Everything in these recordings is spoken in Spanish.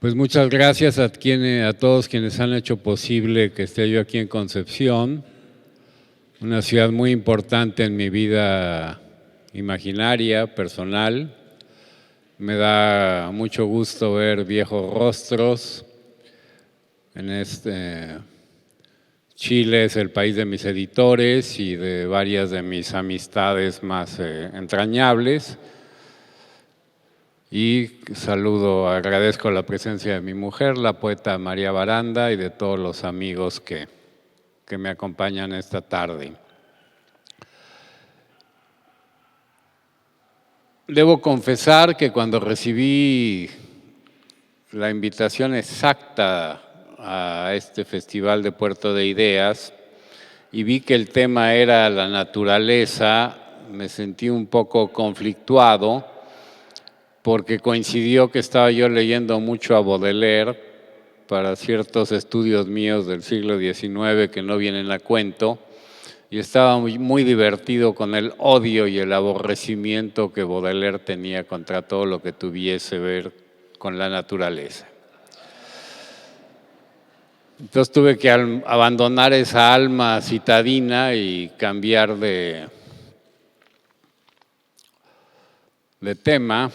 Pues muchas gracias a todos quienes han hecho posible que esté yo aquí en Concepción, una ciudad muy importante en mi vida imaginaria, personal. Me da mucho gusto ver viejos rostros. Chile es el país de mis editores y de varias de mis amistades más entrañables. Y agradezco la presencia de mi mujer, la poeta María Baranda, y de todos los amigos que me acompañan esta tarde. Debo confesar que cuando recibí la invitación exacta a este Festival de Puerto de Ideas y vi que el tema era la naturaleza, me sentí un poco conflictuado, porque coincidió que estaba yo leyendo mucho a Baudelaire para ciertos estudios míos del siglo XIX que no vienen a cuento, y estaba muy divertido con el odio y el aborrecimiento que Baudelaire tenía contra todo lo que tuviese que ver con la naturaleza. Entonces tuve que abandonar esa alma citadina y cambiar de tema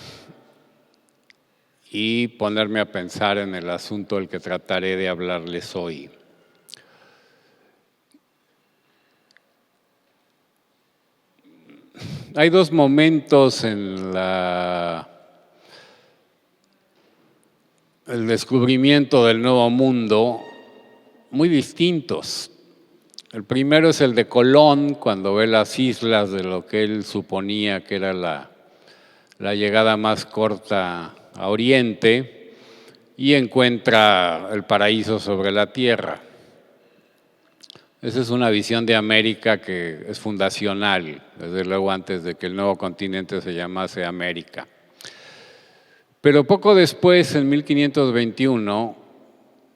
y ponerme a pensar en el asunto del que trataré de hablarles hoy. Hay dos momentos en el descubrimiento del Nuevo Mundo muy distintos. El primero es el de Colón, cuando ve las islas de lo que él suponía que era la llegada más corta a Oriente, y encuentra el paraíso sobre la tierra. Esa es una visión de América que es fundacional, desde luego antes de que el nuevo continente se llamase América. Pero poco después, en 1521,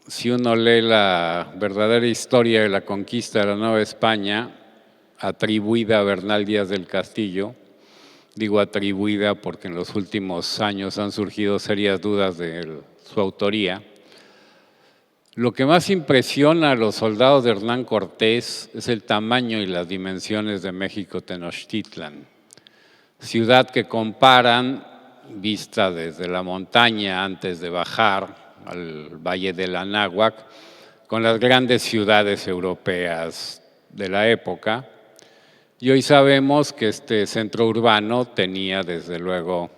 si uno lee la verdadera historia de la conquista de la Nueva España, atribuida a Bernal Díaz del Castillo, digo atribuida porque en los últimos años han surgido serias dudas de su autoría, lo que más impresiona a los soldados de Hernán Cortés es el tamaño y las dimensiones de México Tenochtitlan, ciudad que comparan, vista desde la montaña antes de bajar al Valle del Anáhuac, con las grandes ciudades europeas de la época. Y hoy sabemos que este centro urbano tenía, desde luego,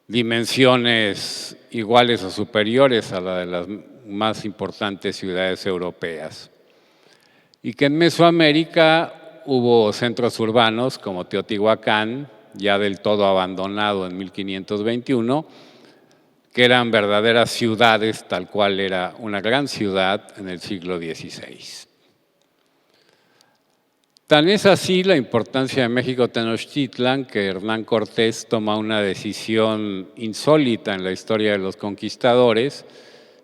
dimensiones iguales o superiores a la de las más importantes ciudades europeas. Y que en Mesoamérica hubo centros urbanos como Teotihuacán, ya del todo abandonado en 1521, que eran verdaderas ciudades, tal cual era una gran ciudad en el siglo XVI. Tan es así la importancia de México Tenochtitlan que Hernán Cortés toma una decisión insólita en la historia de los conquistadores,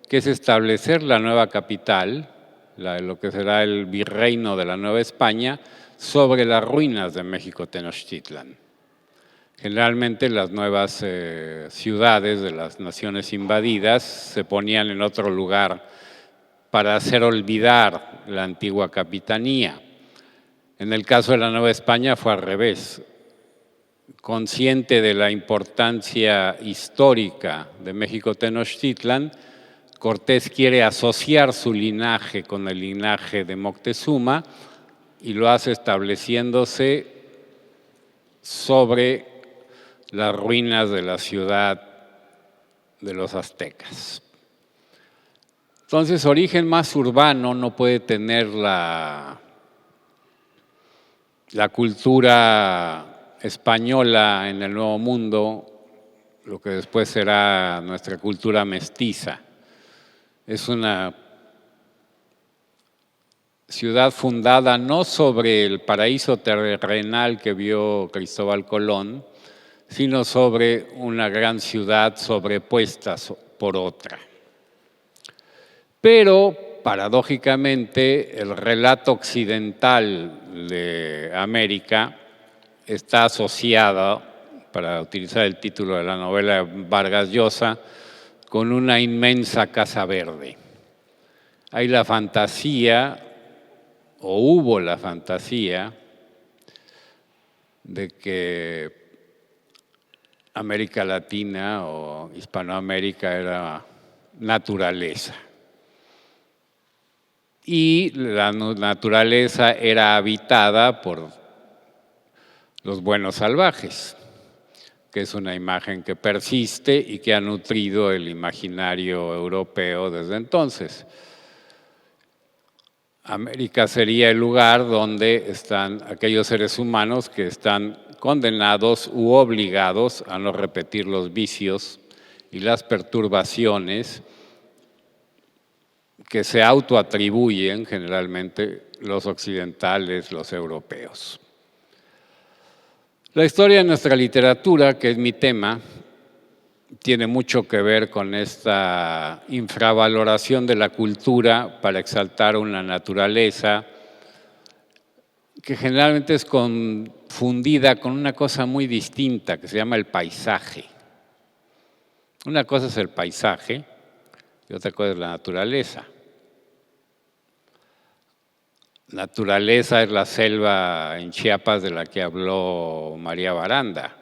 que es establecer la nueva capital, lo que será el virreino de la Nueva España, sobre las ruinas de México Tenochtitlan. Generalmente las nuevas ciudades de las naciones invadidas se ponían en otro lugar para hacer olvidar la antigua capitanía. En el caso de la Nueva España fue al revés. Consciente de la importancia histórica de México Tenochtitlan, Cortés quiere asociar su linaje con el linaje de Moctezuma y lo hace estableciéndose sobre las ruinas de la ciudad de los aztecas. Entonces, origen más urbano no puede tener la cultura española en el Nuevo Mundo, lo que después será nuestra cultura mestiza. Es una ciudad fundada no sobre el paraíso terrenal que vio Cristóbal Colón, sino sobre una gran ciudad sobrepuesta por otra. Pero, paradójicamente, el relato occidental de América está asociado, para utilizar el título de la novela de Vargas Llosa, con una inmensa casa verde. Hay la fantasía, o hubo la fantasía, de que América Latina o Hispanoamérica era naturaleza. Y la naturaleza era habitada por los buenos salvajes, que es una imagen que persiste y que ha nutrido el imaginario europeo desde entonces. América sería el lugar donde están aquellos seres humanos que están condenados u obligados a no repetir los vicios y las perturbaciones que se autoatribuyen generalmente los occidentales, los europeos. La historia de nuestra literatura, que es mi tema, tiene mucho que ver con esta infravaloración de la cultura para exaltar una naturaleza que generalmente es confundida con una cosa muy distinta que se llama el paisaje. Una cosa es el paisaje y otra cosa es la naturaleza. Naturaleza es la selva en Chiapas de la que habló María Baranda.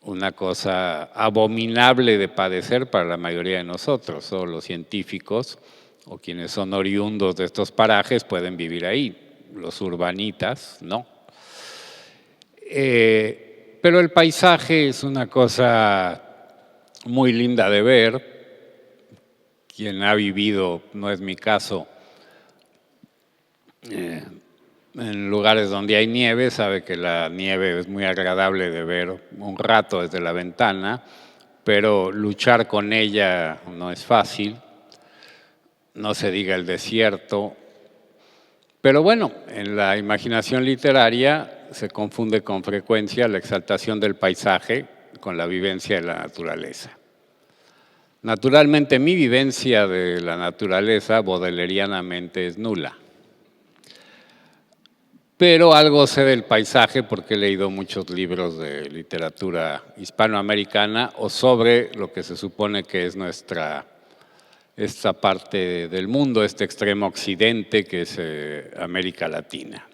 Una cosa abominable de padecer para la mayoría de nosotros. Solo los científicos o quienes son oriundos de estos parajes pueden vivir ahí. Los urbanitas, no. Pero el paisaje es una cosa muy linda de ver. Quien ha vivido, no es mi caso, en lugares donde hay nieve, sabe que la nieve es muy agradable de ver un rato desde la ventana, pero luchar con ella no es fácil, no se diga el desierto. Pero bueno, en la imaginación literaria se confunde con frecuencia la exaltación del paisaje con la vivencia de la naturaleza. Naturalmente, mi vivencia de la naturaleza bodelerianamente es nula. Pero algo sé del paisaje porque he leído muchos libros de literatura hispanoamericana o sobre lo que se supone que es esta parte del mundo, este extremo occidente que es América Latina.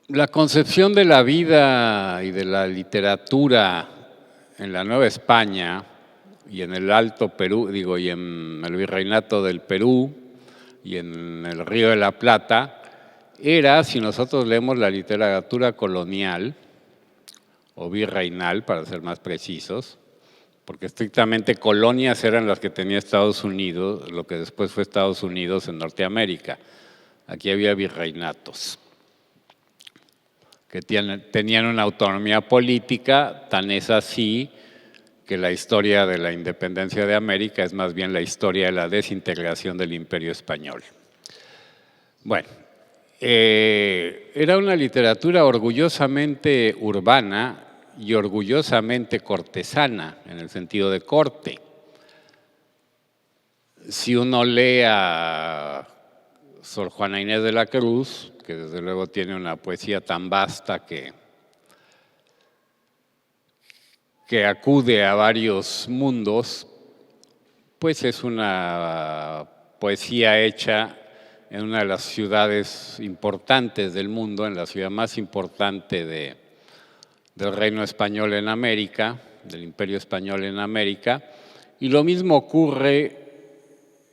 La concepción de la vida y de la literatura en la Nueva España y en el Alto Perú, y en el Virreinato del Perú, y en el Río de la Plata, era, si nosotros leemos la literatura colonial, o virreinal, para ser más precisos, porque estrictamente colonias eran las que tenía Estados Unidos, lo que después fue Estados Unidos en Norteamérica. Aquí había virreinatos, que tenían una autonomía política, tan es así que la historia de la independencia de América es más bien la historia de la desintegración del Imperio Español. Bueno, era una literatura orgullosamente urbana y orgullosamente cortesana, en el sentido de corte. Si uno lee a Sor Juana Inés de la Cruz, que desde luego tiene una poesía tan vasta que acude a varios mundos, pues es una poesía hecha en una de las ciudades importantes del mundo, en la ciudad más importante del Reino Español en América, del Imperio Español en América, y lo mismo ocurre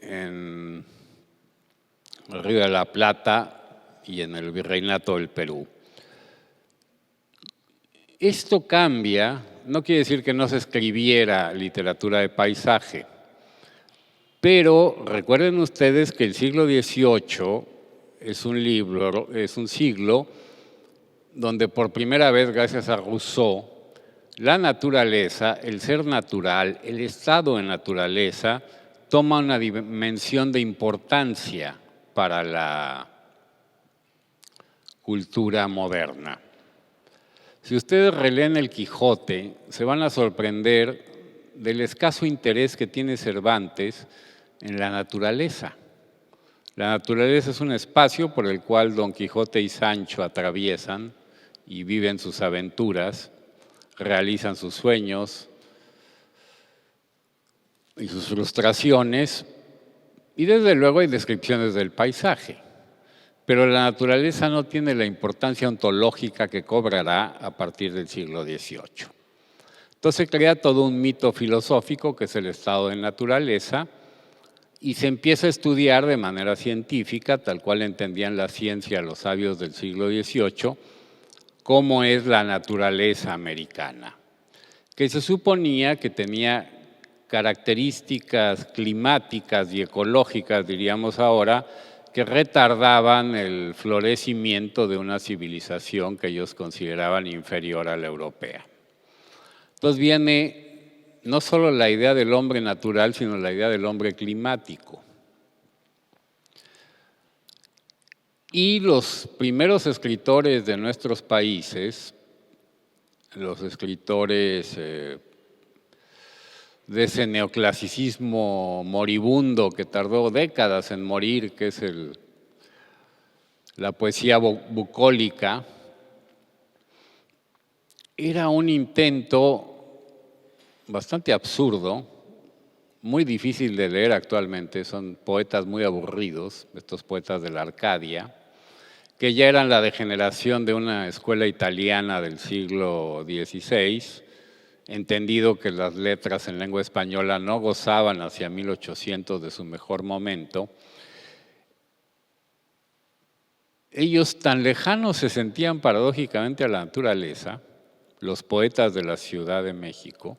en el Río de la Plata y en el Virreinato del Perú. Esto cambia, no quiere decir que no se escribiera literatura de paisaje, pero recuerden ustedes que el siglo XVIII es un siglo donde por primera vez, gracias a Rousseau, la naturaleza, el ser natural, el estado de naturaleza, toma una dimensión de importancia para la cultura moderna. Si ustedes releen el Quijote, se van a sorprender del escaso interés que tiene Cervantes en la naturaleza. La naturaleza es un espacio por el cual Don Quijote y Sancho atraviesan y viven sus aventuras, realizan sus sueños y sus frustraciones, y desde luego hay descripciones del paisaje. Pero la naturaleza no tiene la importancia ontológica que cobrará a partir del siglo XVIII. Entonces crea todo un mito filosófico que es el estado de naturaleza y se empieza a estudiar de manera científica, tal cual entendían la ciencia los sabios del siglo XVIII, cómo es la naturaleza americana, que se suponía que tenía características climáticas y ecológicas, diríamos ahora, que retardaban el florecimiento de una civilización que ellos consideraban inferior a la europea. Entonces viene no solo la idea del hombre natural, sino la idea del hombre climático. Y los primeros escritores de nuestros países, los escritores de ese neoclasicismo moribundo que tardó décadas en morir, que es la poesía bucólica, era un intento bastante absurdo, muy difícil de leer actualmente, son poetas muy aburridos, estos poetas de la Arcadia, que ya eran la degeneración de una escuela italiana del siglo XVI, entendido que las letras en lengua española no gozaban hacia 1800 de su mejor momento. Ellos tan lejanos se sentían paradójicamente a la naturaleza, los poetas de la Ciudad de México,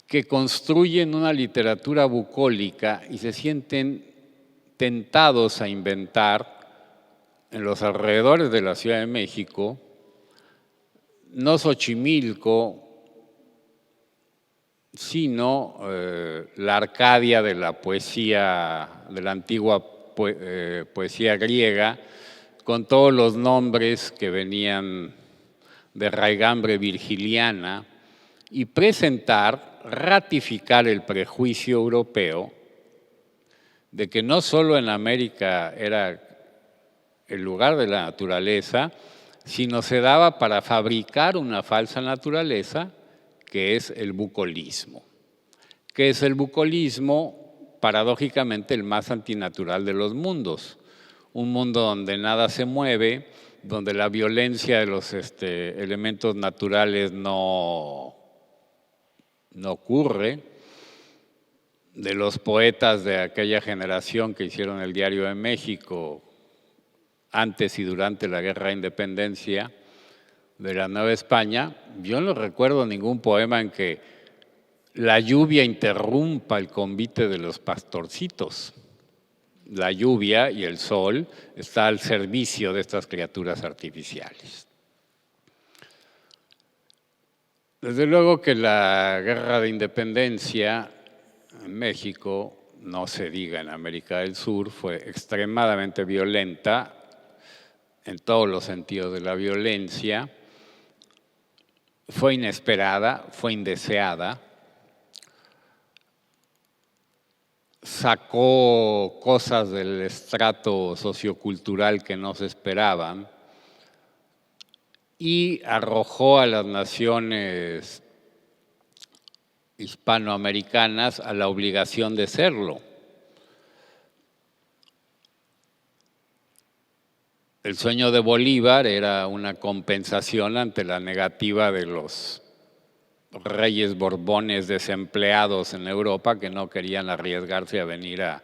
que construyen una literatura bucólica y se sienten tentados a inventar en los alrededores de la Ciudad de México, no Xochimilco, sino la Arcadia de la poesía, de la antigua poesía griega, con todos los nombres que venían de raigambre virgiliana, y presentar, ratificar el prejuicio europeo de que no solo en América era el lugar de la naturaleza, sino se daba para fabricar una falsa naturaleza que es el bucolismo. ¿Qué es el bucolismo? Paradójicamente el más antinatural de los mundos. Un mundo donde nada se mueve, donde la violencia de los elementos naturales no ocurre. De los poetas de aquella generación que hicieron el Diario de México antes y durante la Guerra de Independencia de la Nueva España, yo no recuerdo ningún poema en que la lluvia interrumpa el convite de los pastorcitos. La lluvia y el sol está al servicio de estas criaturas artificiales. Desde luego que la Guerra de Independencia en México, no se diga en América del Sur, fue extremadamente violenta en todos los sentidos de la violencia, fue inesperada, fue indeseada, sacó cosas del estrato sociocultural que no se esperaban y arrojó a las naciones hispanoamericanas a la obligación de serlo. El sueño de Bolívar era una compensación ante la negativa de los reyes borbones desempleados en Europa que no querían arriesgarse a venir a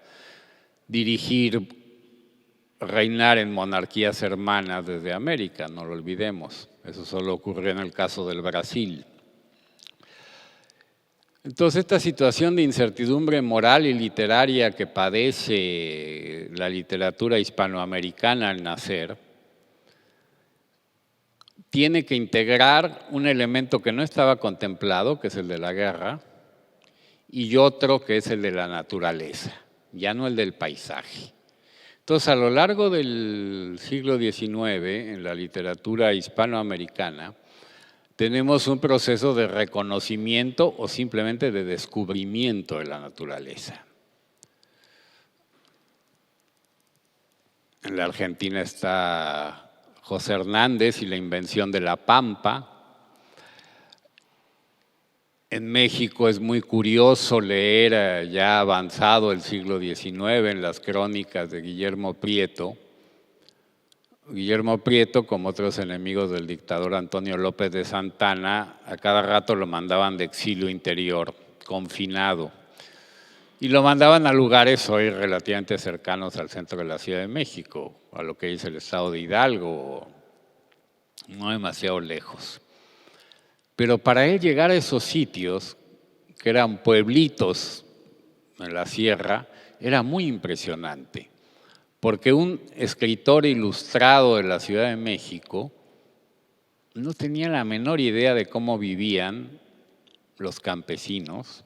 dirigir, reinar en monarquías hermanas desde América, no lo olvidemos. Eso solo ocurrió en el caso del Brasil. Entonces, esta situación de incertidumbre moral y literaria que padece la literatura hispanoamericana al nacer, tiene que integrar un elemento que no estaba contemplado, que es el de la guerra, y otro que es el de la naturaleza, ya no el del paisaje. Entonces, a lo largo del siglo XIX, en la literatura hispanoamericana, tenemos un proceso de reconocimiento o simplemente de descubrimiento de la naturaleza. En la Argentina está José Hernández y la invención de la pampa. En México es muy curioso leer ya avanzado el siglo XIX en las crónicas de Guillermo Prieto. Guillermo Prieto, como otros enemigos del dictador Antonio López de Santana, a cada rato lo mandaban de exilio interior, confinado. Y lo mandaban a lugares hoy relativamente cercanos al centro de la Ciudad de México, a lo que dice el estado de Hidalgo, no demasiado lejos. Pero para él llegar a esos sitios, que eran pueblitos en la sierra, era muy impresionante, porque un escritor ilustrado de la Ciudad de México no tenía la menor idea de cómo vivían los campesinos,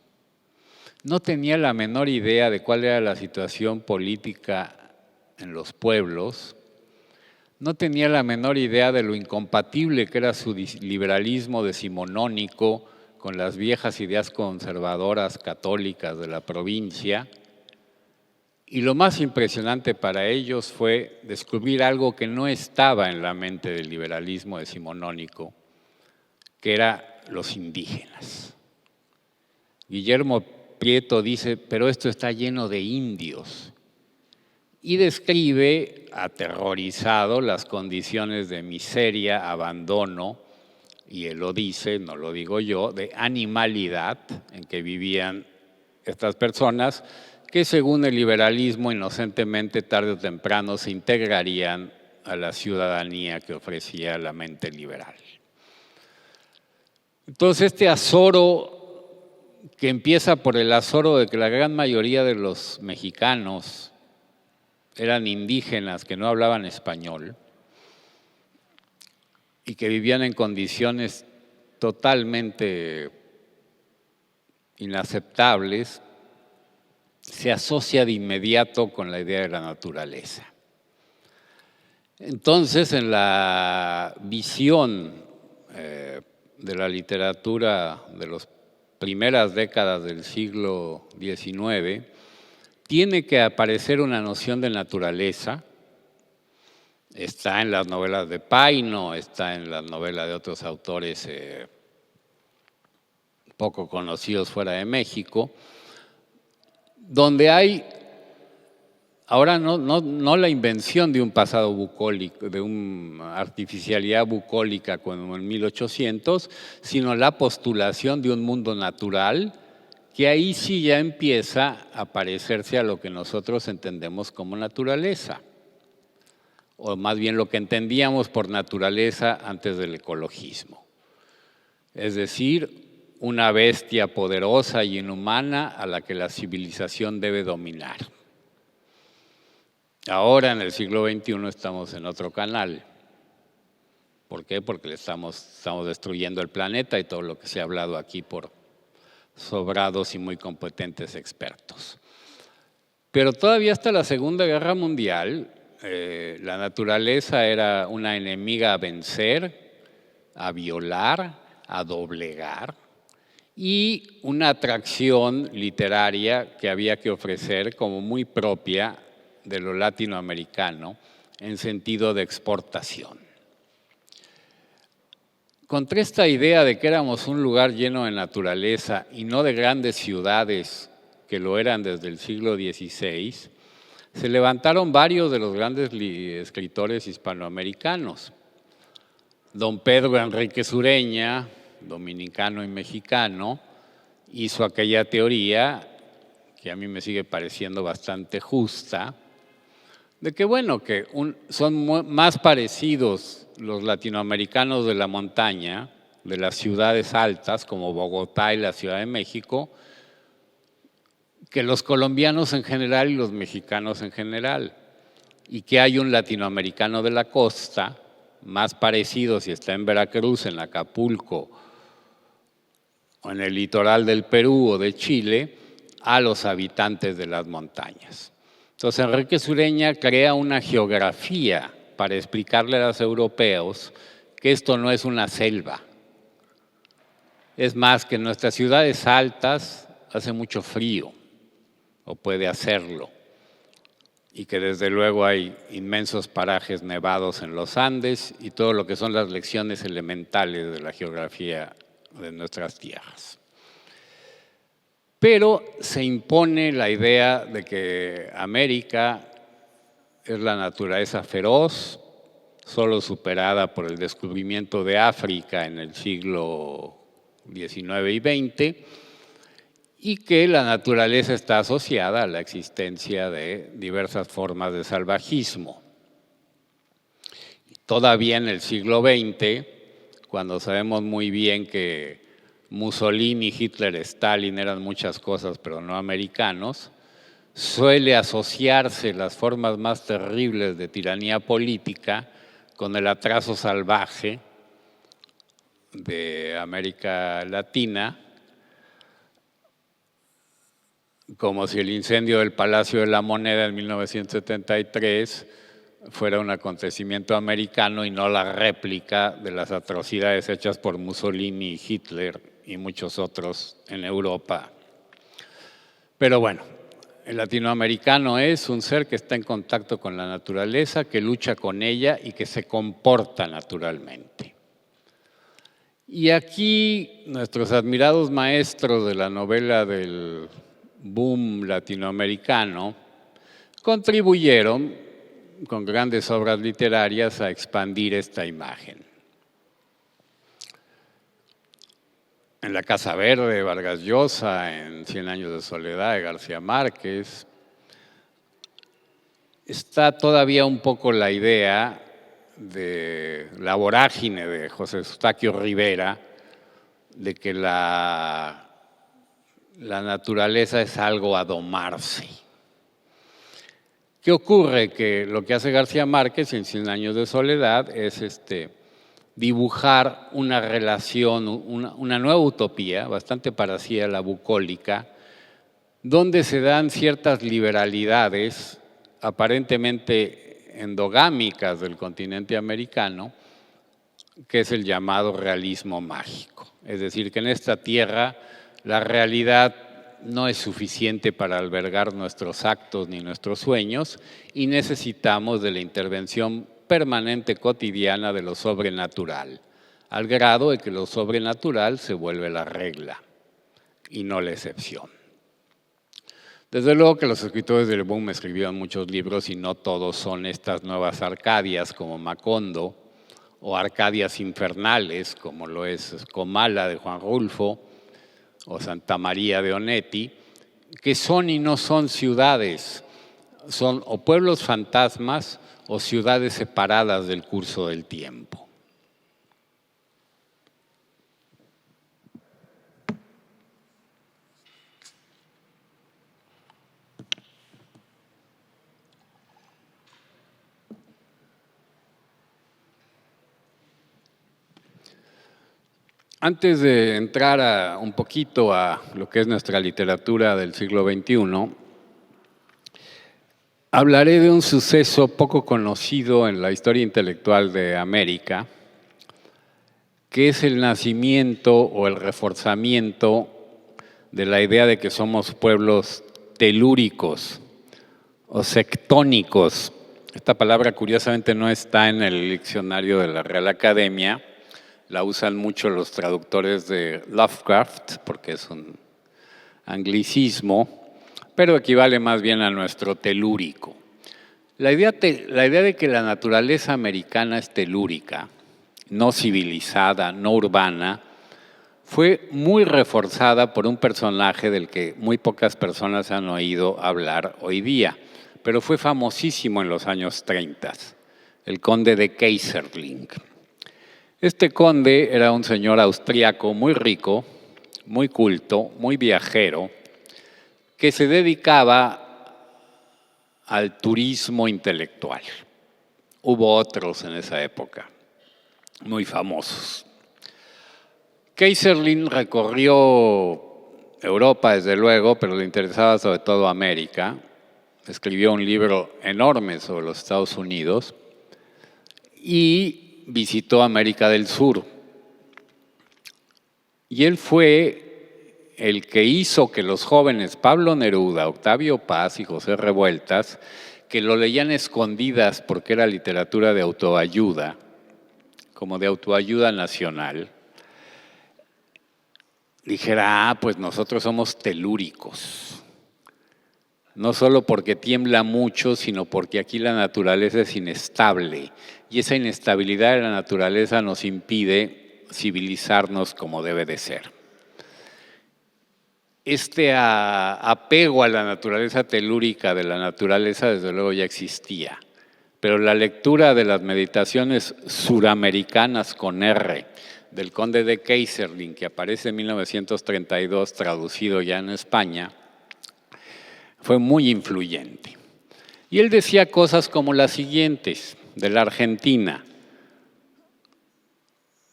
no tenía la menor idea de cuál era la situación política en los pueblos, no tenía la menor idea de lo incompatible que era su liberalismo decimonónico con las viejas ideas conservadoras católicas de la provincia. Y lo más impresionante para ellos fue descubrir algo que no estaba en la mente del liberalismo decimonónico, que era los indígenas. Guillermo Prieto dice, pero esto está lleno de indios. Y describe, aterrorizado, las condiciones de miseria, abandono, y él lo dice, no lo digo yo, de animalidad en que vivían estas personas, que según el liberalismo inocentemente tarde o temprano se integrarían a la ciudadanía que ofrecía la mente liberal. Entonces este azoro, que empieza por el azoro de que la gran mayoría de los mexicanos eran indígenas que no hablaban español y que vivían en condiciones totalmente inaceptables, se asocia de inmediato con la idea de la naturaleza. Entonces, en la visión de la literatura de las primeras décadas del siglo XIX, tiene que aparecer una noción de naturaleza. Está en las novelas de Paino, está en las novelas de otros autores poco conocidos fuera de México, donde hay ahora no la invención de un pasado bucólico, de una artificialidad bucólica como en 1800, sino la postulación de un mundo natural que ahí sí ya empieza a parecerse a lo que nosotros entendemos como naturaleza, o más bien lo que entendíamos por naturaleza antes del ecologismo. Es decir, una bestia poderosa y inhumana a la que la civilización debe dominar. Ahora, en el siglo XXI, estamos en otro canal. ¿Por qué? Porque estamos destruyendo el planeta y todo lo que se ha hablado aquí por sobrados y muy competentes expertos. Pero todavía hasta la Segunda Guerra Mundial, la naturaleza era una enemiga a vencer, a violar, a doblegar, y una atracción literaria que había que ofrecer como muy propia de lo latinoamericano en sentido de exportación. Contra esta idea de que éramos un lugar lleno de naturaleza y no de grandes ciudades que lo eran desde el siglo XVI, se levantaron varios de los grandes escritores hispanoamericanos. Don Pedro Enríquez Ureña, dominicano y mexicano, hizo aquella teoría que a mí me sigue pareciendo bastante justa, de que bueno, que son más parecidos los latinoamericanos de la montaña, de las ciudades altas como Bogotá y la Ciudad de México, que los colombianos en general y los mexicanos en general, y que hay un latinoamericano de la costa más parecido si está en Veracruz, en Acapulco o en el litoral del Perú o de Chile, a los habitantes de las montañas. Entonces Enríquez Ureña crea una geografía para explicarle a los europeos que esto no es una selva. Es más, que en nuestras ciudades altas hace mucho frío, o puede hacerlo, y que desde luego hay inmensos parajes nevados en los Andes y todo lo que son las lecciones elementales de la geografía de nuestras tierras. Pero se impone la idea de que América es la naturaleza feroz, solo superada por el descubrimiento de África en el siglo XIX y XX, y que la naturaleza está asociada a la existencia de diversas formas de salvajismo. Todavía en el siglo XX, cuando sabemos muy bien que Mussolini, Hitler, Stalin eran muchas cosas, pero no americanos, suele asociarse las formas más terribles de tiranía política con el atraso salvaje de América Latina, como si el incendio del Palacio de la Moneda en 1973 fuera un acontecimiento americano y no la réplica de las atrocidades hechas por Mussolini, Hitler y muchos otros en Europa. Pero bueno, el latinoamericano es un ser que está en contacto con la naturaleza, que lucha con ella y que se comporta naturalmente. Y aquí nuestros admirados maestros de la novela del boom latinoamericano contribuyeron con grandes obras literarias a expandir esta imagen. En La Casa Verde de Vargas Llosa, en 100 años de soledad de García Márquez, está todavía un poco la idea de la vorágine de José Eustaquio Rivera, de que la naturaleza es algo a domarse. ¿Qué ocurre? Que lo que hace García Márquez en 100 años de soledad es dibujar una relación, una nueva utopía, bastante parecida a la bucólica, donde se dan ciertas liberalidades aparentemente endogámicas del continente americano, que es el llamado realismo mágico. Es decir, que en esta tierra la realidad no es suficiente para albergar nuestros actos ni nuestros sueños y necesitamos de la intervención permanente cotidiana de lo sobrenatural, al grado de que lo sobrenatural se vuelve la regla y no la excepción. Desde luego que los escritores del boom escribieron muchos libros y no todos son estas nuevas Arcadias como Macondo o Arcadias infernales como lo es Comala de Juan Rulfo o Santa María de Onetti, que son y no son ciudades, son o pueblos fantasmas o ciudades separadas del curso del tiempo. Antes de entrar un poquito a lo que es nuestra literatura del siglo XXI, hablaré de un suceso poco conocido en la historia intelectual de América, que es el nacimiento o el reforzamiento de la idea de que somos pueblos telúricos o sectónicos. Esta palabra curiosamente no está en el diccionario de la Real Academia, la usan mucho los traductores de Lovecraft, porque es un anglicismo, pero equivale más bien a nuestro telúrico. La idea de que la naturaleza americana es telúrica, no civilizada, no urbana, fue muy reforzada por un personaje del que muy pocas personas han oído hablar hoy día, pero fue famosísimo en los años 30, el conde de Keyserling. Este conde era un señor austriaco muy rico, muy culto, muy viajero, que se dedicaba al turismo intelectual. Hubo otros en esa época, muy famosos. Keyserling recorrió Europa, desde luego, pero le interesaba sobre todo América. Escribió un libro enorme sobre los Estados Unidos y visitó América del Sur. Y él fue el que hizo que los jóvenes Pablo Neruda, Octavio Paz y José Revueltas, que lo leían escondidas porque era literatura de autoayuda, como de autoayuda nacional, dijera, pues nosotros somos telúricos. No solo porque tiembla mucho, sino porque aquí la naturaleza es inestable. Y esa inestabilidad de la naturaleza nos impide civilizarnos como debe de ser. Este apego a la naturaleza telúrica de la naturaleza, desde luego, ya existía. Pero la lectura de las meditaciones suramericanas con R, del conde de Keyserling, que aparece en 1932, traducido ya en España, fue muy influyente. Y él decía cosas como las siguientes, de la Argentina.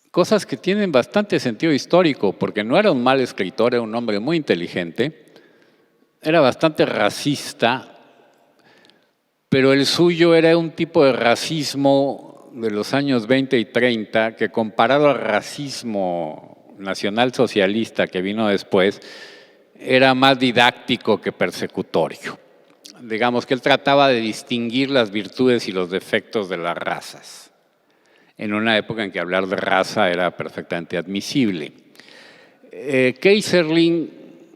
Cosas que tienen bastante sentido histórico, porque no era un mal escritor, era un hombre muy inteligente, era bastante racista, pero el suyo era un tipo de racismo de los años 20 y 30 que, comparado al racismo nacionalsocialista que vino después, era más didáctico que persecutorio. Digamos que él trataba de distinguir las virtudes y los defectos de las razas, en una época en que hablar de raza era perfectamente admisible. Keyserling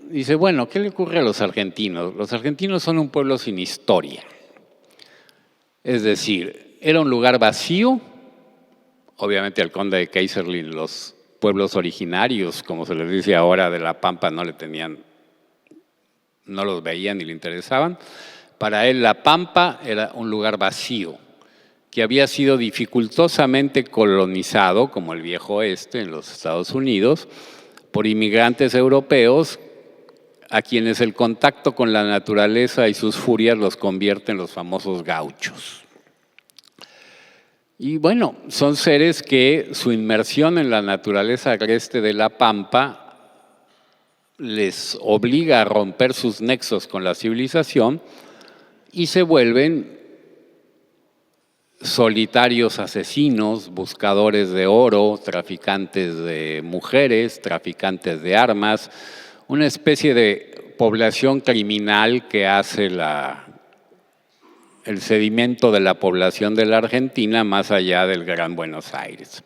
dice, bueno, ¿qué le ocurre a los argentinos? Los argentinos son un pueblo sin historia. Es decir, era un lugar vacío. Obviamente al conde de Keyserling los pueblos originarios, como se les dice ahora, de La Pampa, no los veían ni le interesaban. Para él La Pampa era un lugar vacío, que había sido dificultosamente colonizado, como el viejo oeste en los Estados Unidos, por inmigrantes europeos, a quienes el contacto con la naturaleza y sus furias los convierte en los famosos gauchos. Y bueno, son seres que su inmersión en la naturaleza agreste de La Pampa les obliga a romper sus nexos con la civilización y se vuelven solitarios asesinos, buscadores de oro, traficantes de mujeres, traficantes de armas, una especie de población criminal que hace el sedimento de la población de la Argentina más allá del Gran Buenos Aires.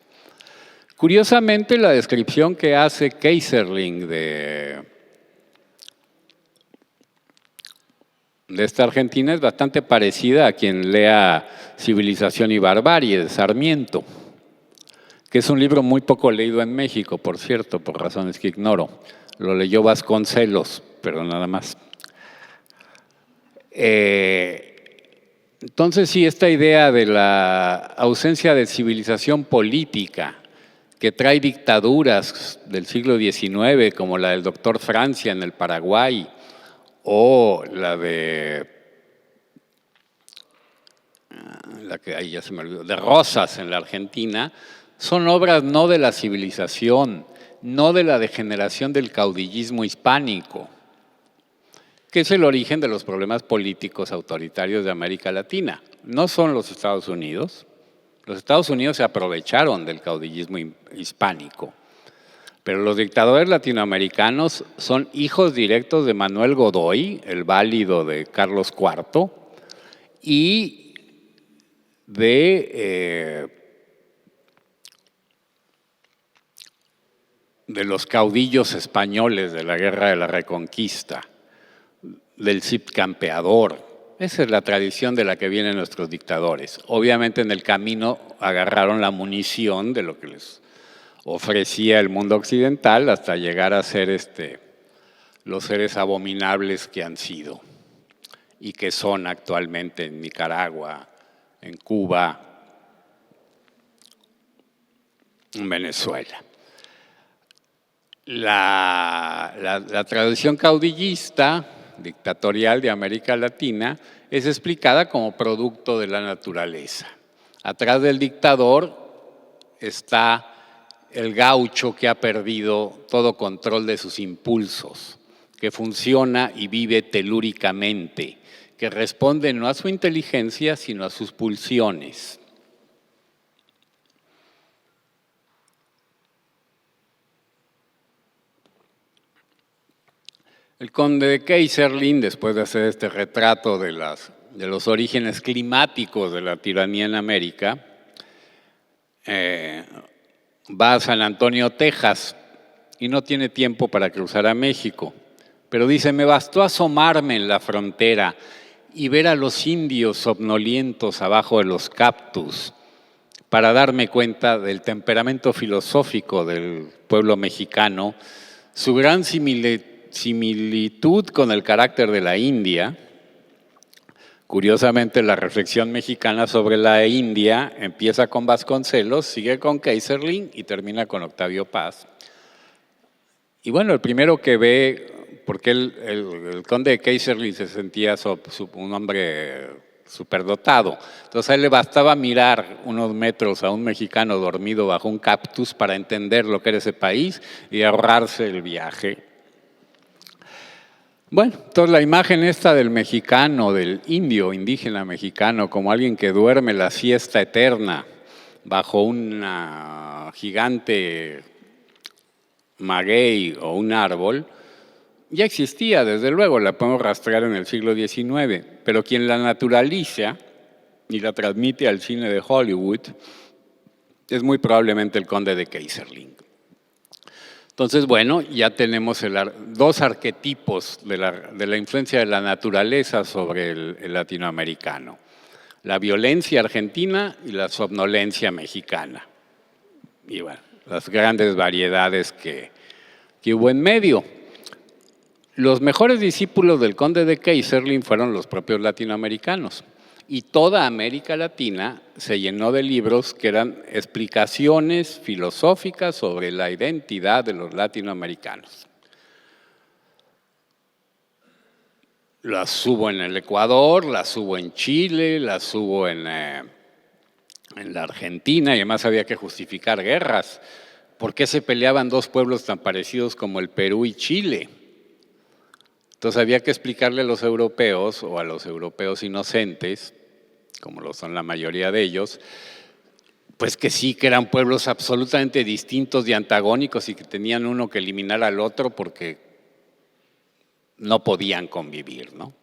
Curiosamente, la descripción que hace Keyserling de esta Argentina es bastante parecida a quien lea Civilización y Barbarie de Sarmiento, que es un libro muy poco leído en México, por cierto, por razones que ignoro. Lo leyó Vasconcelos, pero nada más. Entonces, sí, esta idea de la ausencia de civilización política que trae dictaduras del siglo XIX, como la del doctor Francia en el Paraguay, o la de ahí ya se me olvidó, de Rosas en la Argentina, son obras no de la civilización, no de la degeneración del caudillismo hispánico, que es el origen de los problemas políticos autoritarios de América Latina. No son los Estados Unidos. Los Estados Unidos se aprovecharon del caudillismo hispánico, pero los dictadores latinoamericanos son hijos directos de Manuel Godoy, el válido de Carlos IV, y de los caudillos españoles de la Guerra de la Reconquista, del Cid Campeador. Esa es la tradición de la que vienen nuestros dictadores. Obviamente en el camino agarraron la munición de lo que les ofrecía el mundo occidental hasta llegar a ser los seres abominables que han sido y que son actualmente en Nicaragua, en Cuba, en Venezuela. La tradición caudillista, dictatorial de América Latina, es explicada como producto de la naturaleza. Atrás del dictador está el gaucho que ha perdido todo control de sus impulsos, que funciona y vive telúricamente, que responde no a su inteligencia, sino a sus pulsiones. El conde de Keyserling, después de hacer este retrato de los orígenes climáticos de la tiranía en América, va a San Antonio, Texas, y no tiene tiempo para cruzar a México. Pero dice, me bastó asomarme en la frontera y ver a los indios somnolientos abajo de los cactus para darme cuenta del temperamento filosófico del pueblo mexicano, su gran similitud con el carácter de la India. Curiosamente, la reflexión mexicana sobre la India empieza con Vasconcelos, sigue con Keyserling y termina con Octavio Paz. Y bueno, el primero que ve, porque el conde de Keyserling se sentía un hombre superdotado, entonces a él le bastaba mirar unos metros a un mexicano dormido bajo un cactus para entender lo que era ese país y ahorrarse el viaje. Bueno, entonces la imagen esta del mexicano, del indio indígena mexicano, como alguien que duerme la siesta eterna bajo una gigante maguey o un árbol, ya existía, desde luego, la podemos rastrear en el siglo XIX, pero quien la naturaliza y la transmite al cine de Hollywood es muy probablemente el conde de Keyserling. Entonces, bueno, ya tenemos dos arquetipos de la influencia de la naturaleza sobre el latinoamericano. La violencia argentina y la somnolencia mexicana. Y bueno, las grandes variedades que hubo en medio. Los mejores discípulos del conde de Keyserling fueron los propios latinoamericanos. Y toda América Latina se llenó de libros que eran explicaciones filosóficas sobre la identidad de los latinoamericanos. Las hubo en el Ecuador, las hubo en Chile, las hubo en la Argentina, y además había que justificar guerras. ¿Por qué se peleaban dos pueblos tan parecidos como el Perú y Chile? Entonces había que explicarle a los europeos o a los europeos inocentes, como lo son la mayoría de ellos, pues que sí, que eran pueblos absolutamente distintos y antagónicos y que tenían uno que eliminar al otro porque no podían convivir, ¿no?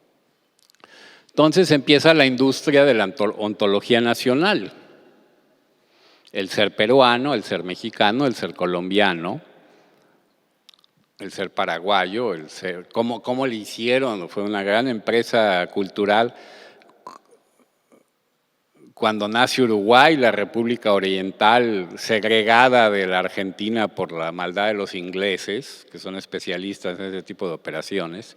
Entonces empieza la industria de la ontología nacional. El ser peruano, el ser mexicano, el ser colombiano, el ser paraguayo, el ser, cómo le hicieron, fue una gran empresa cultural. Cuando nace Uruguay, la República Oriental, segregada de la Argentina por la maldad de los ingleses, que son especialistas en ese tipo de operaciones,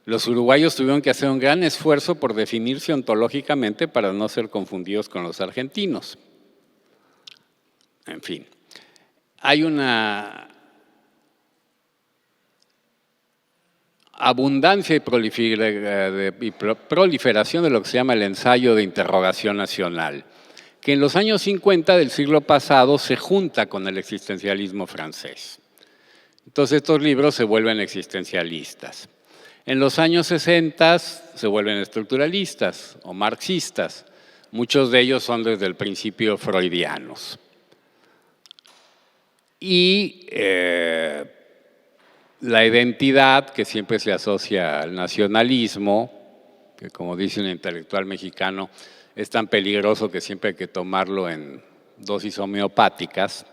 los uruguayos tuvieron que hacer un gran esfuerzo por definirse ontológicamente para no ser confundidos con los argentinos. En fin, hay una abundancia y proliferación de lo que se llama el ensayo de interrogación nacional, que en los años 50 del siglo pasado se junta con el existencialismo francés. Entonces estos libros se vuelven existencialistas. En los años 60 se vuelven estructuralistas o marxistas. Muchos de ellos son desde el principio freudianos. Y la identidad, que siempre se asocia al nacionalismo, que como dice un intelectual mexicano, es tan peligroso que siempre hay que tomarlo en dosis homeopáticas,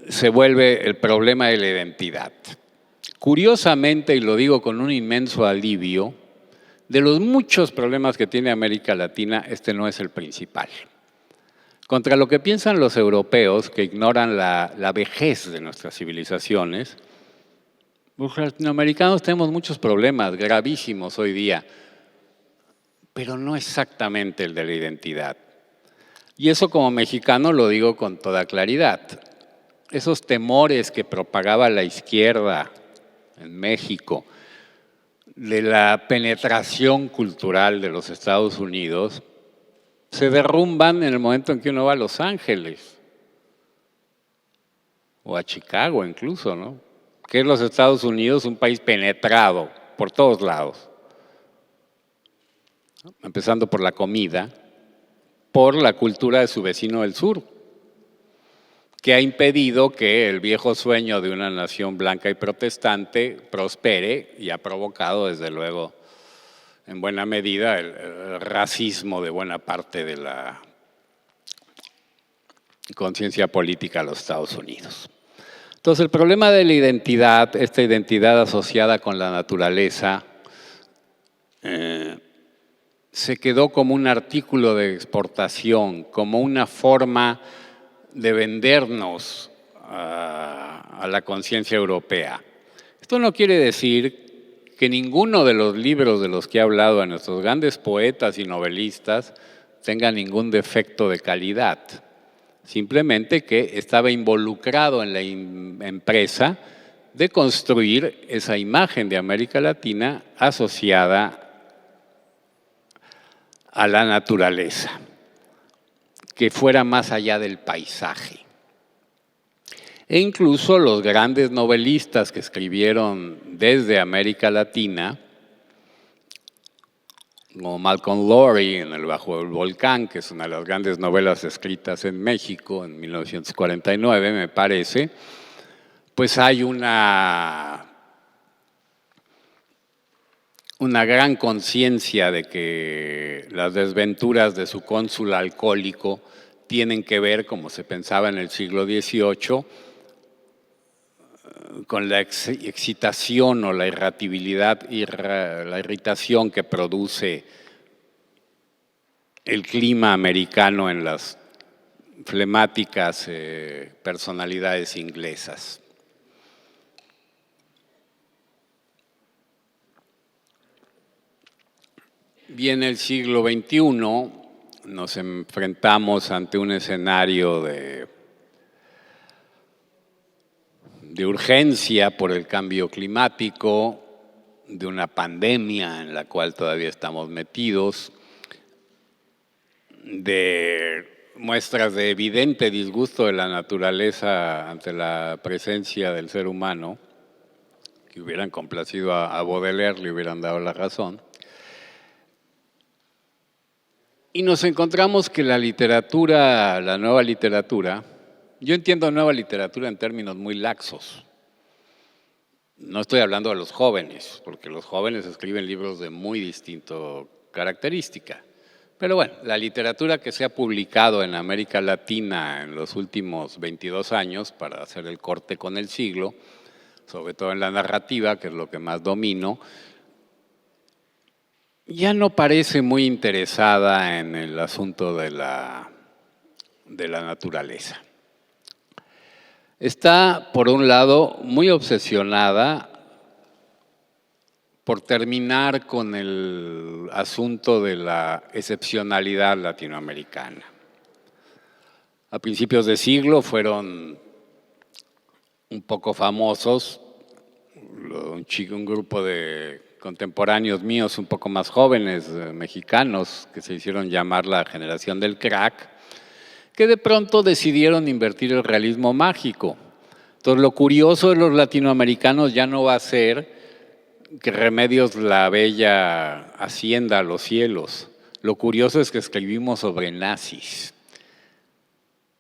se vuelve el problema de la identidad. Curiosamente, y lo digo con un inmenso alivio, de los muchos problemas que tiene América Latina, este no es el principal. Contra lo que piensan los europeos, que ignoran la vejez de nuestras civilizaciones, los latinoamericanos tenemos muchos problemas gravísimos hoy día, pero no exactamente el de la identidad. Y eso como mexicano lo digo con toda claridad. Esos temores que propagaba la izquierda en México de la penetración cultural de los Estados Unidos se derrumban en el momento en que uno va a Los Ángeles o a Chicago incluso, ¿no? Que es los Estados Unidos un país penetrado por todos lados, empezando por la comida, por la cultura de su vecino del sur, que ha impedido que el viejo sueño de una nación blanca y protestante prospere y ha provocado, desde luego, en buena medida, el racismo de buena parte de la conciencia política a los Estados Unidos. Entonces, el problema de la identidad, esta identidad asociada con la naturaleza, se quedó como un artículo de exportación, como una forma de vendernos a la conciencia europea. Esto no quiere decir que ninguno de los libros de los que he hablado a nuestros grandes poetas y novelistas tenga ningún defecto de calidad. Simplemente que estaba involucrado en la empresa de construir esa imagen de América Latina asociada a la naturaleza, que fuera más allá del paisaje. E incluso los grandes novelistas que escribieron desde América Latina, como Malcolm Lowry en El Bajo el Volcán, que es una de las grandes novelas escritas en México en 1949, me parece, pues hay una gran conciencia de que las desventuras de su cónsul alcohólico tienen que ver, como se pensaba en el siglo XVIII, con la excitación o la irritabilidad, la irritación que produce el clima americano en las flemáticas personalidades inglesas. Viene el siglo XXI, nos enfrentamos ante un escenario de urgencia por el cambio climático, de una pandemia en la cual todavía estamos metidos, de muestras de evidente disgusto de la naturaleza ante la presencia del ser humano, que hubieran complacido a Baudelaire, le hubieran dado la razón. Y nos encontramos que la literatura, la nueva literatura, yo entiendo nueva literatura en términos muy laxos. No estoy hablando de los jóvenes, porque los jóvenes escriben libros de muy distinta característica. Pero bueno, la literatura que se ha publicado en América Latina en los últimos 22 años, para hacer el corte con el siglo, sobre todo en la narrativa, que es lo que más domino, ya no parece muy interesada en el asunto de la naturaleza. Está, por un lado, muy obsesionada por terminar con el asunto de la excepcionalidad latinoamericana. A principios de siglo fueron un poco famosos, un grupo de contemporáneos míos un poco más jóvenes, mexicanos, que se hicieron llamar la generación del crack, que de pronto decidieron invertir el realismo mágico. Entonces, lo curioso de los latinoamericanos ya no va a ser que Remedios la Bella ascienda a los cielos. Lo curioso es que escribimos sobre nazis.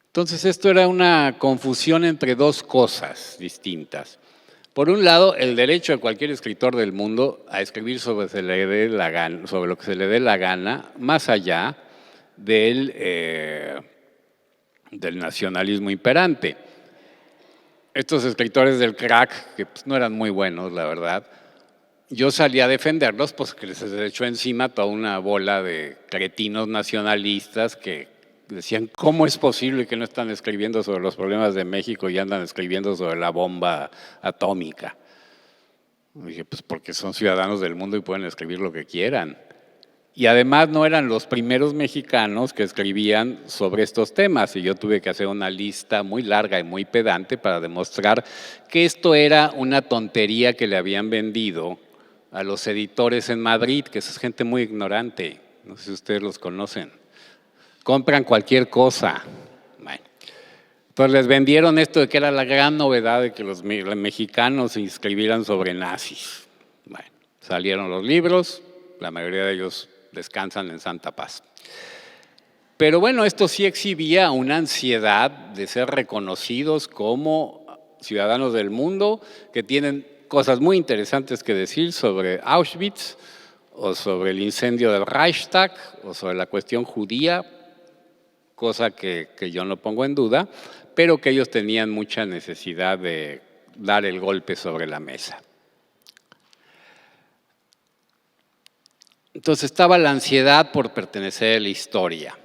Entonces, esto era una confusión entre dos cosas distintas. Por un lado, el derecho de cualquier escritor del mundo a escribir sobre lo que se le dé la gana, más allá del nacionalismo imperante. Estos escritores del crack, que pues no eran muy buenos, la verdad, yo salí a defenderlos porque les echó encima toda una bola de cretinos nacionalistas que decían, ¿cómo es posible que no están escribiendo sobre los problemas de México y andan escribiendo sobre la bomba atómica? Y dije, pues porque son ciudadanos del mundo y pueden escribir lo que quieran. Y además no eran los primeros mexicanos que escribían sobre estos temas, y yo tuve que hacer una lista muy larga y muy pedante para demostrar que esto era una tontería que le habían vendido a los editores en Madrid, que es gente muy ignorante, no sé si ustedes los conocen. Compran cualquier cosa. Bueno, entonces les vendieron esto de que era la gran novedad de que los mexicanos se inscribieran sobre nazis. Bueno, salieron los libros, la mayoría de ellos descansan en santa paz. Pero bueno, esto sí exhibía una ansiedad de ser reconocidos como ciudadanos del mundo que tienen cosas muy interesantes que decir sobre Auschwitz o sobre el incendio del Reichstag o sobre la cuestión judía, cosa que yo no pongo en duda, pero que ellos tenían mucha necesidad de dar el golpe sobre la mesa. Entonces estaba la ansiedad por pertenecer a la historia.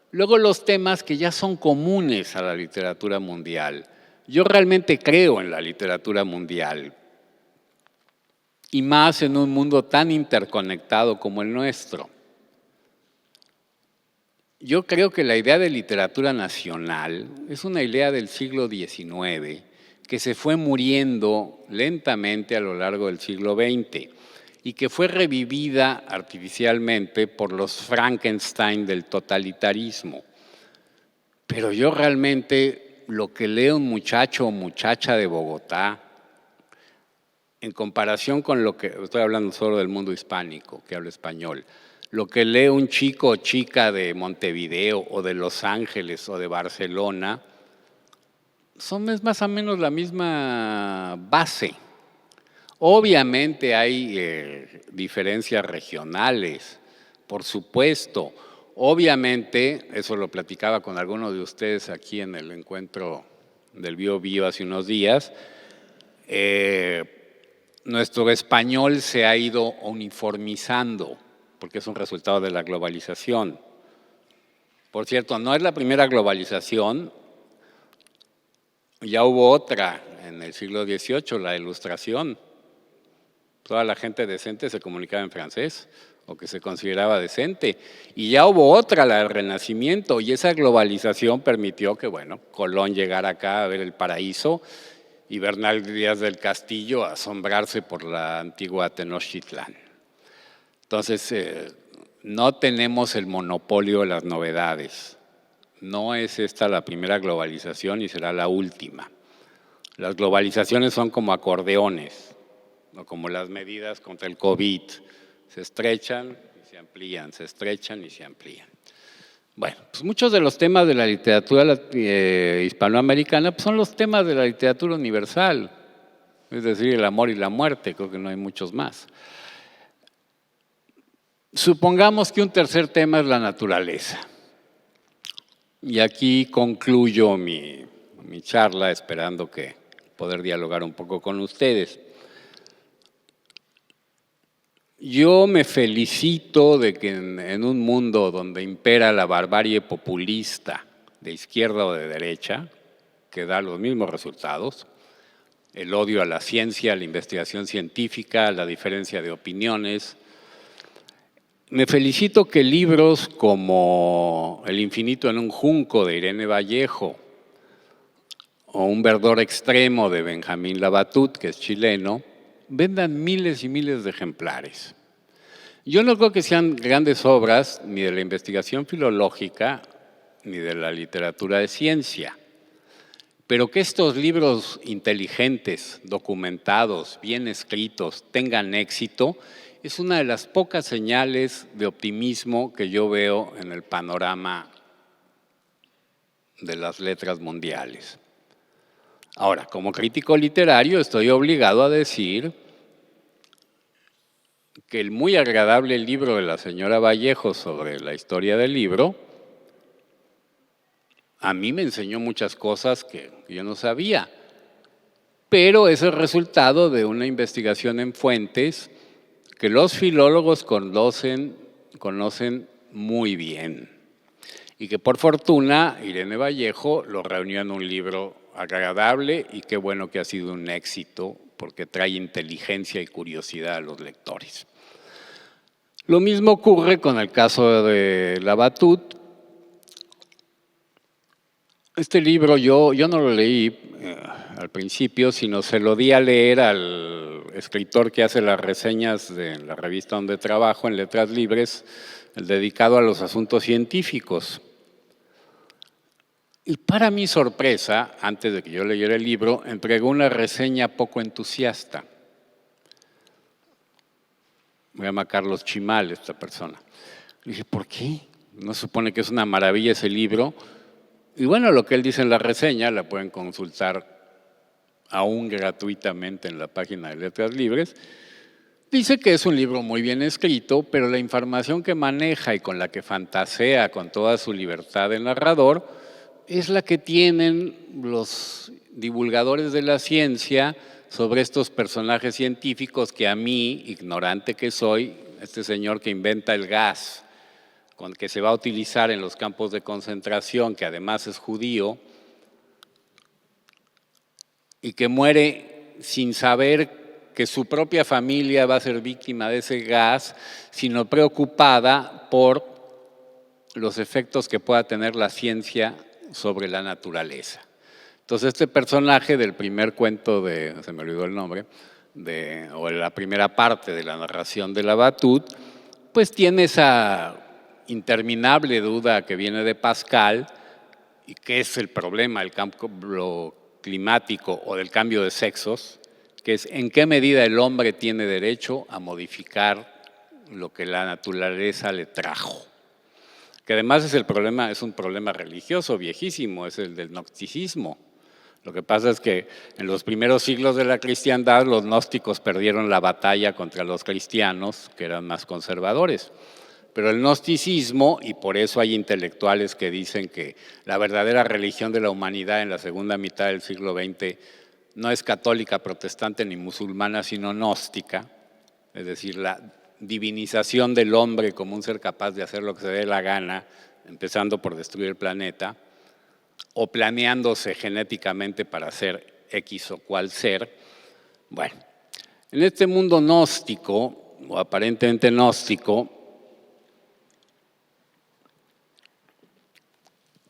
Luego los temas que ya son comunes a la literatura mundial. Yo realmente creo en la literatura mundial, y más en un mundo tan interconectado como el nuestro. Yo creo que la idea de literatura nacional es una idea del siglo XIX que se fue muriendo lentamente a lo largo del siglo XX y que fue revivida artificialmente por los Frankenstein del totalitarismo. Pero yo realmente lo que leo un muchacho o muchacha de Bogotá, en comparación con lo que, estoy hablando solo del mundo hispánico, que habla español, lo que lee un chico o chica de Montevideo o de Los Ángeles o de Barcelona, es más o menos la misma base. Obviamente hay diferencias regionales, por supuesto. Obviamente, eso lo platicaba con alguno de ustedes aquí en el encuentro del Bio Bio hace unos días, nuestro español se ha ido uniformizando porque es un resultado de la globalización. Por cierto, no es la primera globalización, ya hubo otra en el siglo XVIII, la Ilustración. Toda la gente decente se comunicaba en francés o que se consideraba decente. Y ya hubo otra, la del Renacimiento, y esa globalización permitió que, bueno, Colón llegara acá a ver el paraíso y Bernal Díaz del Castillo a asombrarse por la antigua Tenochtitlán. Entonces, no tenemos el monopolio de las novedades. No es esta la primera globalización y será la última. Las globalizaciones son como acordeones, o como las medidas contra el COVID. Se estrechan y se amplían, se estrechan y se amplían. Bueno, pues muchos de los temas de la literatura hispanoamericana pues son los temas de la literatura universal, es decir, el amor y la muerte, creo que no hay muchos más. Supongamos que un tercer tema es la naturaleza. Y aquí concluyo mi charla esperando poder dialogar un poco con ustedes. Yo me felicito de que en un mundo donde impera la barbarie populista de izquierda o de derecha, que da los mismos resultados, el odio a la ciencia, a la investigación científica, a la diferencia de opiniones, me felicito que libros como El infinito en un junco de Irene Vallejo o Un verdor extremo de Benjamín Labatut, que es chileno, vendan miles y miles de ejemplares. Yo no creo que sean grandes obras ni de la investigación filológica ni de la literatura de ciencia, pero que estos libros inteligentes, documentados, bien escritos, tengan éxito, es una de las pocas señales de optimismo que yo veo en el panorama de las letras mundiales. Ahora, como crítico literario estoy obligado a decir que el muy agradable libro de la señora Vallejo sobre la historia del libro, a mí me enseñó muchas cosas que yo no sabía, pero es el resultado de una investigación en fuentes que los filólogos conocen muy bien y que por fortuna Irene Vallejo lo reunió en un libro agradable y qué bueno que ha sido un éxito porque trae inteligencia y curiosidad a los lectores. Lo mismo ocurre con el caso de Labatut. Este libro yo no lo leí al principio, sino se lo di a leer al escritor que hace las reseñas de la revista donde trabajo, en Letras Libres, el dedicado a los asuntos científicos. Y para mi sorpresa, antes de que yo leyera el libro, entregó una reseña poco entusiasta. Me llama Carlos Chimal esta persona. Le dije, ¿por qué? ¿No se supone que es una maravilla ese libro? Y bueno, lo que él dice en la reseña la pueden consultar aún gratuitamente en la página de Letras Libres. Dice que es un libro muy bien escrito, pero la información que maneja y con la que fantasea con toda su libertad el narrador es la que tienen los divulgadores de la ciencia sobre estos personajes científicos que a mí, ignorante que soy, este señor que inventa el gas con que se va a utilizar en los campos de concentración, que además es judío, y que muere sin saber que su propia familia va a ser víctima de ese gas, sino preocupada por los efectos que pueda tener la ciencia sobre la naturaleza. Entonces, este personaje del primer cuento se me olvidó el nombre, o la primera parte de la narración de la Batut, pues tiene esa interminable duda que viene de Pascal, y que es el problema del cambio climático o del cambio de sexos, que es en qué medida el hombre tiene derecho a modificar lo que la naturaleza le trajo. Que además es un problema religioso viejísimo, es el del gnosticismo. Lo que pasa es que en los primeros siglos de la cristiandad los gnósticos perdieron la batalla contra los cristianos, que eran más conservadores. Pero el gnosticismo, y por eso hay intelectuales que dicen que la verdadera religión de la humanidad en la segunda mitad del siglo XX no es católica, protestante ni musulmana, sino gnóstica, es decir, la divinización del hombre como un ser capaz de hacer lo que se dé la gana, empezando por destruir el planeta, o planeándose genéticamente para ser X o cual ser. Bueno, en este mundo gnóstico, o aparentemente gnóstico,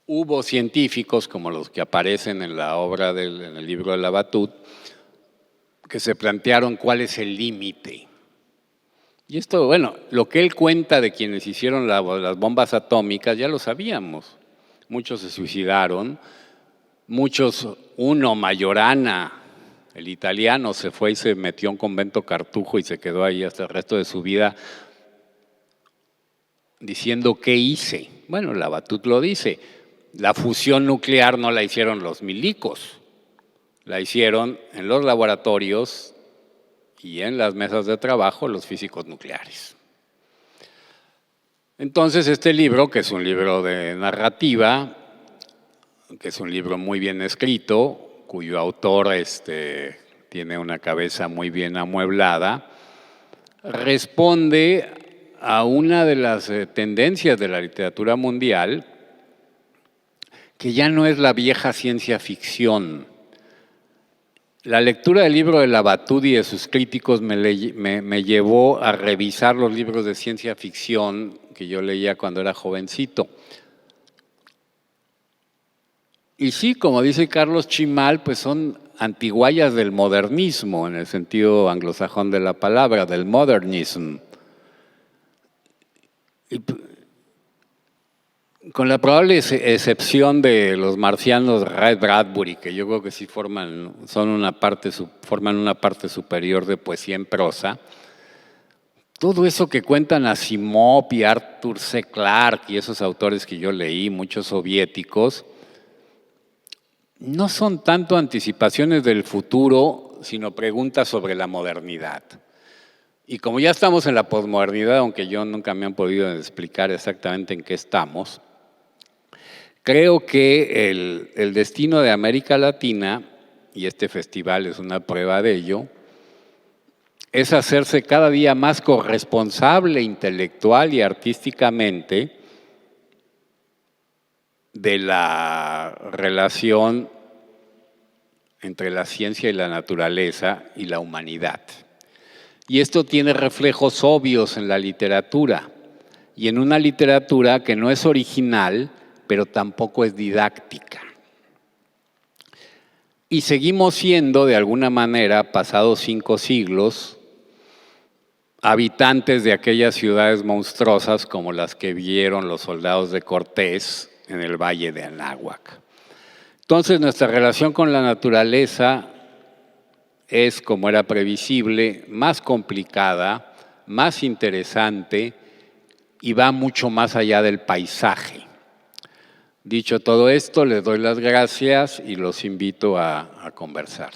hubo científicos, como los que aparecen en la obra, en el libro de la Batut, que se plantearon cuál es el límite. Y esto, bueno, lo que él cuenta de quienes hicieron las bombas atómicas, ya lo sabíamos. Muchos se suicidaron, uno, Majorana, el italiano, se fue y se metió a un convento cartujo y se quedó ahí hasta el resto de su vida diciendo ¿qué hice? Bueno, la Batut lo dice. La fusión nuclear no la hicieron los milicos, la hicieron en los laboratorios y en las mesas de trabajo los físicos nucleares. Entonces este libro, que es un libro de narrativa, que es un libro muy bien escrito, cuyo autor tiene una cabeza muy bien amueblada, responde a una de las tendencias de la literatura mundial, que ya no es la vieja ciencia ficción. La lectura del libro de la Batut y de sus críticos me llevó a revisar los libros de ciencia ficción que yo leía cuando era jovencito. Y sí, como dice Carlos Chimal, pues son antiguallas del modernismo, en el sentido anglosajón de la palabra, del modernism. Con la probable excepción de los marcianos Ray Bradbury, que yo creo que sí forman una parte superior de poesía en prosa, todo eso que cuentan Asimov y Arthur C. Clarke y esos autores que yo leí, muchos soviéticos, no son tanto anticipaciones del futuro, sino preguntas sobre la modernidad. Y como ya estamos en la posmodernidad, aunque yo nunca me han podido explicar exactamente en qué estamos, creo que el destino de América Latina, y este festival es una prueba de ello, es hacerse cada día más corresponsable intelectual y artísticamente de la relación entre la ciencia y la naturaleza y la humanidad. Y esto tiene reflejos obvios en la literatura, y en una literatura que no es original, pero tampoco es didáctica. Y seguimos siendo, de alguna manera, pasados 5 siglos, habitantes de aquellas ciudades monstruosas como las que vieron los soldados de Cortés en el Valle de Anáhuac. Entonces, nuestra relación con la naturaleza es, como era previsible, más complicada, más interesante y va mucho más allá del paisaje. Dicho todo esto, les doy las gracias y los invito a conversar.